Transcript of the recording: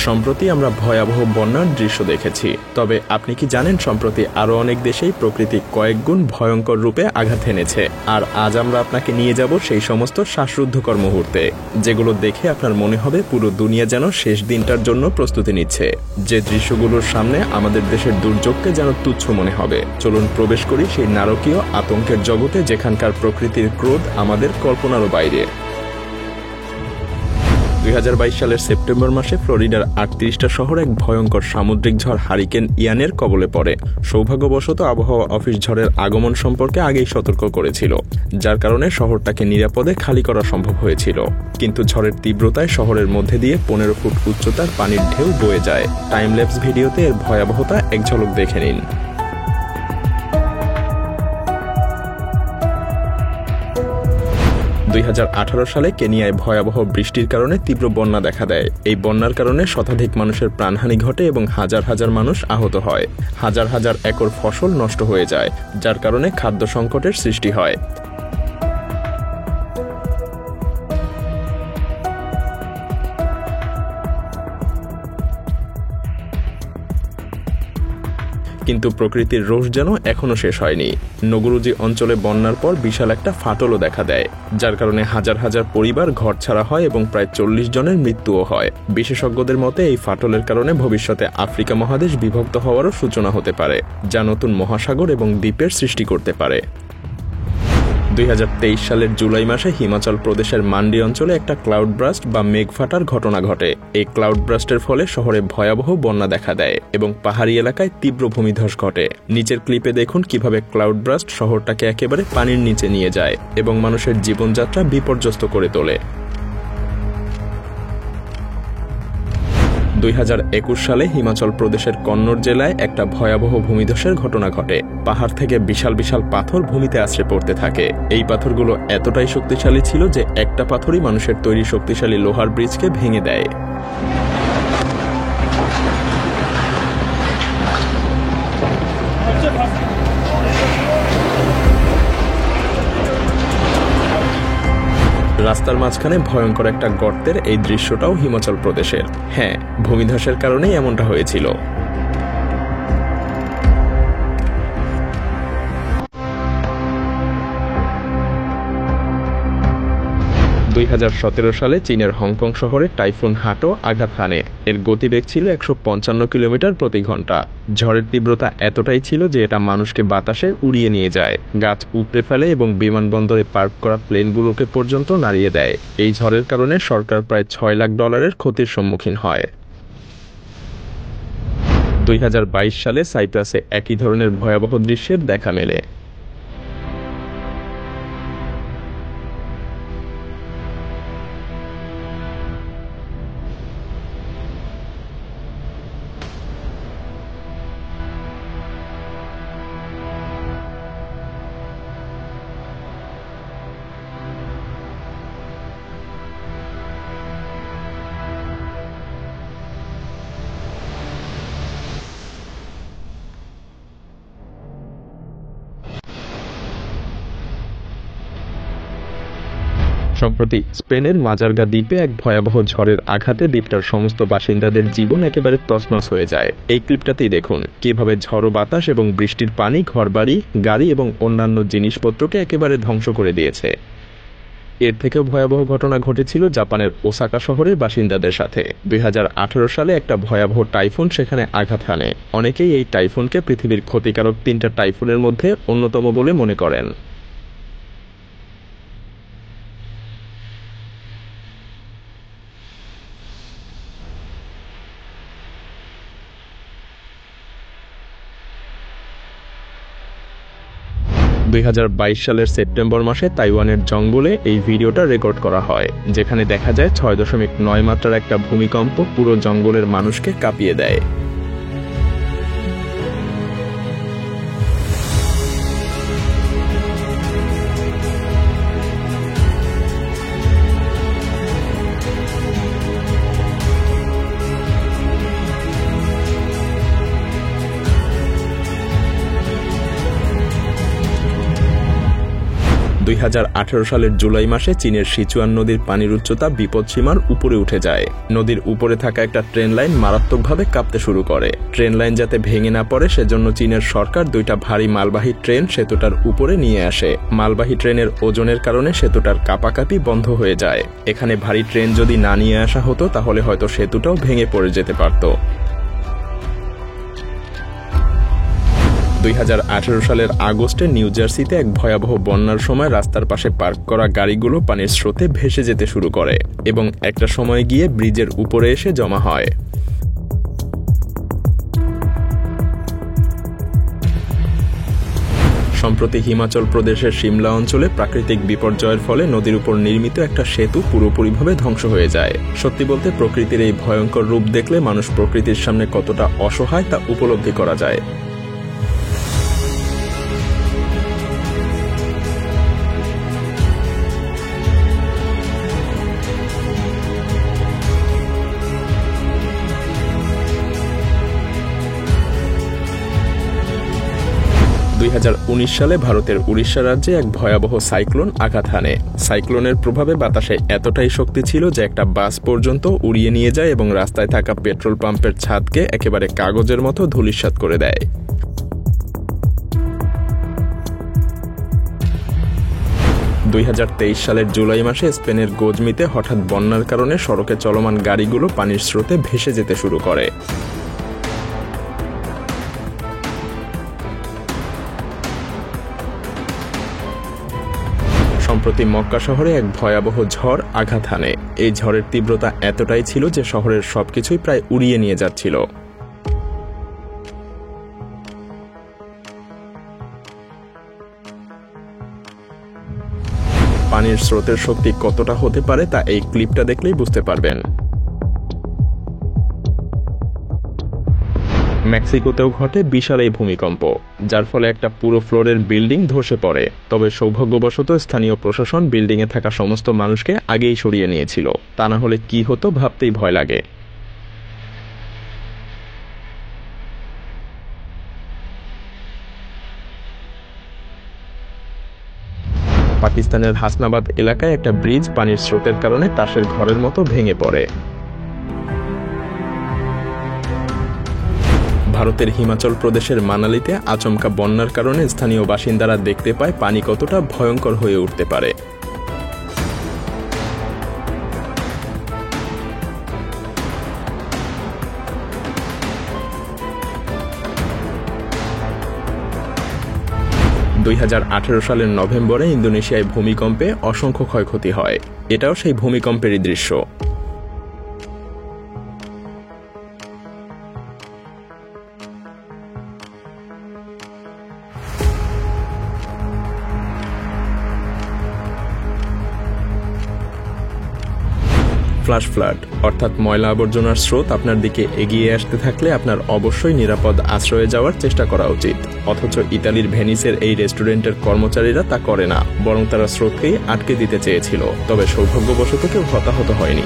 সম্প্রতি আমরা ভয়াবহ বন্যার দৃশ্য দেখেছি, তবে আপনি কি জানেন সম্প্রতি আরও অনেক দেশেই প্রকৃতি কয়েক গুণ ভয়ঙ্কর রূপে আঘাত এনেছে। আর আজ আমরা আপনাকে নিয়ে যাব সেই সমস্ত শ্বাসরুদ্ধকর মুহূর্তে, যেগুলো দেখে আপনার মনে হবে পুরো দুনিয়া যেন শেষ দিনটার জন্য প্রস্তুতি নিচ্ছে। যে দৃশ্যগুলোর সামনে আমাদের দেশের দুর্যোগকে যেন তুচ্ছ মনে হবে। চলুন প্রবেশ করি সেই নারকীয় আতঙ্কের জগতে, যেখানকার প্রকৃতির ক্রোধ আমাদের কল্পনারও বাইরে। 2022 সালের সেপ্টেম্বর মাসে ফ্লোরিডার 38টা শহর এক ভয়ঙ্কর সামুদ্রিক ঝড় হারিকেন ইয়ানের কবলে পড়ে। সৌভাগ্যবশত আবহাওয়া অফিস ঝড়ের আগমন সম্পর্কে আগেই সতর্ক করেছিল, যার কারণে শহরটাকে নিরাপদে খালি করা সম্ভব হয়েছিল। কিন্তু ঝড়ের তীব্রতায় শহরের মধ্যে দিয়ে 15 ফুট উচ্চতার পানির ঢেউ বয়ে যায়। টাইমল্যাপস ভিডিওতে এর ভয়াবহতা এক ঝলক দেখে নিন। 2018 সালে কেনিয়ায় ভয়াবহ বৃষ্টির কারণে তীব্র বন্যা দেখা দেয়। এই বন্যার কারণে শতাধিক মানুষের প্রাণহানি ঘটে এবং হাজার হাজার মানুষ আহত হয়। হাজার হাজার একর ফসল নষ্ট হয়ে যায়, যার কারণে খাদ্য সংকটের সৃষ্টি হয়। কিন্তু প্রকৃতির রোষ যেন এখনো শেষ হয়নি। নগরুজি অঞ্চলে বন্যার পর বিশাল একটা ফাটলও দেখা দেয়, যার কারণে হাজার হাজার পরিবার ঘর ছাড়া হয় এবং প্রায় 40 জনের মৃত্যুও হয়। বিশেষজ্ঞদের মতে এই ফাটলের কারণে ভবিষ্যতে আফ্রিকা মহাদেশ বিভক্ত হওয়ারও সূচনা হতে পারে, যা নতুন মহাসাগর এবং দ্বীপের সৃষ্টি করতে পারে। 2023 সালের জুলাই মাসে হিমাচল প্রদেশের মান্ডি অঞ্চলে একটা ক্লাউড ব্রাস্ট বা মেঘ ফাটার ঘটনা ঘটে। এই ক্লাউড ব্রাস্টের ফলে শহরে ভয়াবহ বন্যা দেখা দেয় এবং পাহাড়ি এলাকায় তীব্র ভূমিধস ঘটে। নিচের ক্লিপে দেখুন কিভাবে ক্লাউড ব্রাস্ট শহরটাকে একেবারে পানির নিচে নিয়ে যায় এবং মানুষের জীবনযাত্রা বিপর্যস্ত করে তোলে। 2021 সালে হিমাচল প্রদেশের কন্নড় জেলায় একটা ভয়াবহ ভূমিধসের ঘটনা ঘটে। পাহাড় থেকে বিশাল বিশাল পাথর ভূমিতে আছড়ে পড়তে থাকে। এই পাথরগুলো এতটাই শক্তিশালী ছিল যে একটা পাথরই মানুষের তৈরি শক্তিশালী লোহার ব্রিজকে ভেঙে দেয়। রাস্তার মাঝখানে ভয়ঙ্কর একটা গর্তের এই দৃশ্যটাও হিমাচল প্রদেশের। হ্যাঁ, ভূমিধসের কারণেই এমনটা হয়েছিল। 2017 সালে চীনের হংকং শহরে টাইফুন হাটো আঘাত হানে। এর গতিবেগ ছিল 155 কিলোমিটার প্রতি ঘন্টা। ঝড়ের তীব্রতা এতটাই ছিল যে এটা মানুষকে বাতাসে উড়িয়ে নিয়ে যায়, গাছ উপড়ে ফেলে এবং বিমানবন্দরে পার্ক করা প্লেনগুলোকে পর্যন্ত নাড়িয়ে দেয়। এই ঝড়ের কারণে সরকার প্রায় $6 লাখ ক্ষতির সম্মুখীন হয়। 2022 সালে সাইপ্রাসে একই ধরনের ভয়াবহ দৃশ্যের দেখা মেলে। সম্প্রতি স্পেনের মাজার্গা দ্বীপে এক ভয়াবহ ঝড়ের আঘাতে দ্বীপটার সমস্ত বাসিন্দাদের জীবন একেবারে তছনছ হয়ে যায়। এই ক্লিপটাতেই দেখুন কিভাবে ঝড়ো বাতাস এবং বৃষ্টির পানি ঘরবাড়ি, গাড়ি এবং অন্যান্য জিনিসপত্রকে একেবারে ধ্বংস করে দিয়েছে। এর থেকেও ভয়াবহ ঘটনা ঘটেছিল জাপানের ওসাকা শহরের বাসিন্দাদের সাথে। 2018 সালে একটা ভয়াবহ টাইফুন সেখানে আঘাত হানে। অনেকেই এই টাইফুনকে পৃথিবীর ক্ষতিকারক 3টা টাইফুনের মধ্যে অন্যতম বলে মনে করেন। দুই সালের সেপ্টেম্বর মাসে তাইওয়ানের জঙ্গলে এই ভিডিওটা রেকর্ড করা হয়, যেখানে দেখা যায় 6.9 মাত্রার একটা ভূমিকম্প পুরো জঙ্গলের মানুষকে কাঁপিয়ে দেয়। 2018 সালের জুলাই মাসে চীনের সিচুয়ান নদীর পানির উচ্চতা বিপদসীমার উপরে উঠে যায়। নদীর উপরে থাকা একটা ট্রেন লাইন মারাত্মকভাবে কাঁপতে শুরু করে। ট্রেন লাইন যাতে ভেঙে না পড়ে সেজন্য চীনের সরকার 2টা ভারী মালবাহী ট্রেন সেতুটার উপরে নিয়ে আসে। মালবাহী ট্রেনের ওজনের কারণে সেতুটার কাঁপাকাঁপি বন্ধ হয়ে যায়। এখানে ভারী ট্রেন যদি না নিয়ে আসা হতো তাহলে হয়তো সেতুটাও ভেঙে পড়ে যেতে পারত। 2018 সালের আগস্টে নিউ জার্সিতে এক ভয়াবহ বন্যার সময় রাস্তার পাশে পার্ক করা গাড়িগুলো পানির স্রোতে ভেসে যেতে শুরু করে এবং একটা সময় গিয়ে ব্রিজের উপরে এসে জমা হয়। সম্প্রতি হিমাচল প্রদেশের সিমলা অঞ্চলে প্রাকৃতিক বিপর্যয়ের ফলে নদীর উপর নির্মিত একটা সেতু পুরোপুরিভাবে ধ্বংস হয়ে যায়। সত্যি বলতে প্রকৃতির এই ভয়ঙ্কর রূপ দেখলে মানুষ প্রকৃতির সামনে কতটা অসহায় তা উপলব্ধি করা যায়। সালে ভারতের উড়িষ্যা রাজ্যে এক ভয়াবহ সাইক্লোন আঘাত হানে। সাইক্লোনের প্রভাবে বাতাসে এতটাই শক্তি ছিল যে একটা বাস পর্যন্ত উড়িয়ে নিয়ে যায় এবং রাস্তায় থাকা পেট্রোল পাম্পের ছাদকে একেবারে কাগজের মতো ধূলিসাৎ করে দেয়। 2023 সালের জুলাই মাসে স্পেনের গোজমিতে হঠাৎ বন্যার কারণে সড়কে চলমান গাড়িগুলো পানির স্রোতে ভেসে যেতে শুরু করে। সম্প্রতি মক্কা শহরে এক ভয়াবহ ঝড় আঘাত হানে। এই ঝড়ের তীব্রতা এতটাই ছিল যে শহরের সবকিছুই প্রায় উড়িয়ে নিয়ে যাচ্ছিল। পানির স্রোতের শক্তি কতটা হতে পারে তা এই ক্লিপটা দেখলেই বুঝতে পারবেন। মেক্সিকোতেও ঘটে বিশাল এই ভূমিকম্প, যার ফলে একটা পুরো ফ্লোরের বিল্ডিং ধসে পড়ে। তবে সৌভাগ্যবশত স্থানীয় প্রশাসন বিল্ডিংয়ে থাকা সমস্ত মানুষকে আগেই সরিয়ে নিয়েছিল, তা না হলে কি হতো ভাবতেই ভয় লাগে। পাকিস্তানের হাসনাবাদ এলাকায় একটা ব্রিজ পানির স্রোতের কারণে তাসের ঘরের মতো ভেঙে পড়ে। ভারতের হিমাচল প্রদেশের মানালিতে আচমকা বন্যার কারণে স্থানীয় বাসিন্দারা দেখতে পায় পানি কতটা ভয়ঙ্কর হয়ে উঠতে পারে। সালের নভেম্বরে ইন্দোনেশিয়ায় ভূমিকম্পে অসংখ্য ক্ষয়ক্ষতি হয়। এটাও সেই ভূমিকম্পেরই দৃশ্য। ফ্ল্যাশ ফ্লাড অর্থাৎ ময়লা আবর্জনার স্রোত আপনার দিকে এগিয়ে আসতে থাকলে আপনার অবশ্যই নিরাপদ আশ্রয়ে যাওয়ার চেষ্টা করা উচিত। অথচ ইতালির ভেনিসের এই রেস্টুরেন্টের কর্মচারীরা তা করে না, বরং তারা স্রোতকেই আটকে দিতে চেয়েছিল। তবে সৌভাগ্যবশত কেউ হতাহত হয়নি।